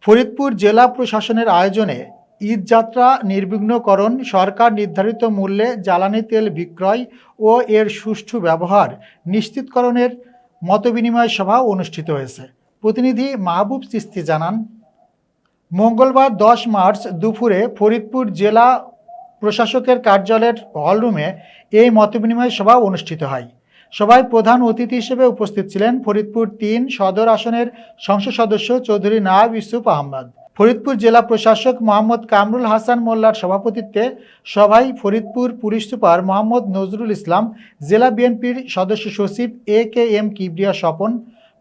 ফরিদপুর জেলা প্রশাসনের আয়োজনে ঈদযাত্রা নির্বিঘ্নকরণ, সরকার নির্ধারিত মূল্যে জ্বালানি তেল বিক্রয় ও এর সুষ্ঠু ব্যবহার নিশ্চিতকরণের মতবিনিময় সভা অনুষ্ঠিত হয়েছে। প্রতিনিধি মাহবুব চিস্তি জানান, মঙ্গলবার 10 মার্চ দুপুরে ফরিদপুর জেলা প্রশাসকের কার্যালয়ের হলরুমে এই মতবিনিময় সভা অনুষ্ঠিত হয়। সভায় প্রধান অতিথি হিসেবে উপস্থিত ছিলেন ফরিদপুর 3 সদর আসনের সংসদ সদস্য চৌধুরী নায়েব ইউসুফ আহমদ। ফরিদপুর জেলা প্রশাসক মোহাম্মদ কামরুল হাসান মোল্লার সভাপতিত্বে সভায় ফরিদপুর পুলিশ সুপার মোহাম্মদ নজরুল ইসলাম, জেলা বিএনপির সদস্য সচিব AKM কিবরিয়া স্বপন,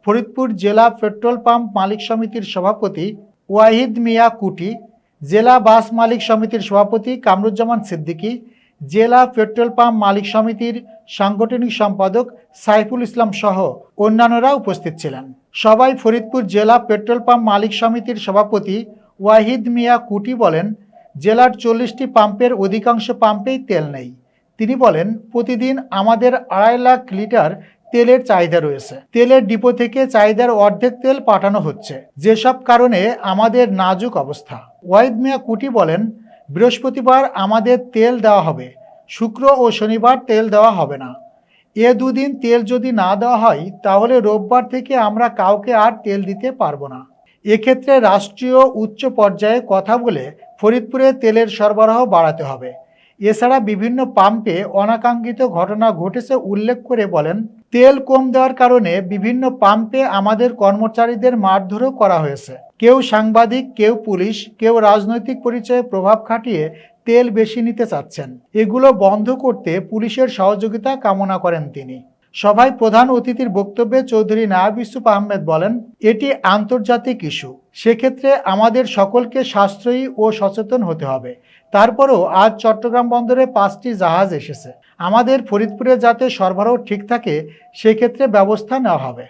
ফরিদপুর জেলা পেট্রোল পাম্প মালিক সমিতির সভাপতি ওয়াহিদ মিয়া কুটি, জেলা বাস মালিক সমিতির সভাপতি কামরুজ্জামান সিদ্দিকী, জেলা পেট্রোল পাম্প মালিক সমিতির সাংগঠনিক সম্পাদক সাইফুল ইসলাম সহ অন্যান্যরা উপস্থিত ছিলেন। সবাই ফরিদপুর জেলা পেট্রোল পাম্প মালিক সমিতির সভাপতি ওয়াহিদ মিয়া কুটি বলেন, জেলার 40টি পাম্পের অধিকাংশ পাম্পেই তেল নেই। তিনি বলেন, প্রতিদিন আমাদের 2.5 লাখ লিটার তেলের চাহিদা রয়েছে। তেলের ডিপো থেকে চাহিদার অর্ধেক তেল পাঠানো হচ্ছে, যেসব কারণে আমাদের নাজুক অবস্থা। ওয়াহিদ মিয়া কুটি বলেন, বৃহস্পতিবার আমাদের তেল দেওয়া হবে, শুক্র ও শনিবার তেল দেওয়া হবে না। এ দুদিন তেল যদি না দেওয়া হয় তাহলে রোববার থেকে আমরা কাউকে আর তেল দিতে পারবো না। এক্ষেত্রে রাষ্ট্রীয় উচ্চ পর্যায়ে কথা বলে ফরিদপুরে তেলের সরবরাহ বাড়াতে হবে। এছাড়া বিভিন্ন পাম্পে অনাকাঙ্ক্ষিত ঘটনা ঘটেছে উল্লেখ করে বলেন, তেল কম দেওয়ার কারণে বিভিন্ন পাম্পে আমাদের কর্মচারীদের মারধরও করা হয়েছে। কেউ সাংবাদিক, কেউ পুলিশ, কেউ রাজনৈতিক পরিচয়ে প্রভাব খাটিয়ে তেল বেশি নিতে চাচ্ছেন। এগুলো বন্ধ করতে পুলিশের সহযোগিতা কামনা করেন তিনি। সভায় প্রধান অতিথির বক্তব্যে চৌধুরী নায়েব ইউসুফ আহমেদ বলেন, এটি আন্তর্জাতিক ইস্যু, সেক্ষেত্রে আমাদের সকলকে সাশ্রয়ী ও সচেতন হতে হবে। তারপরও আজ চট্টগ্রাম বন্দরে 5টি জাহাজ এসেছে। আমাদের ফরিদপুরে যাতে সরবরাহ ঠিক থাকে সেক্ষেত্রে ব্যবস্থা নেওয়া হবে।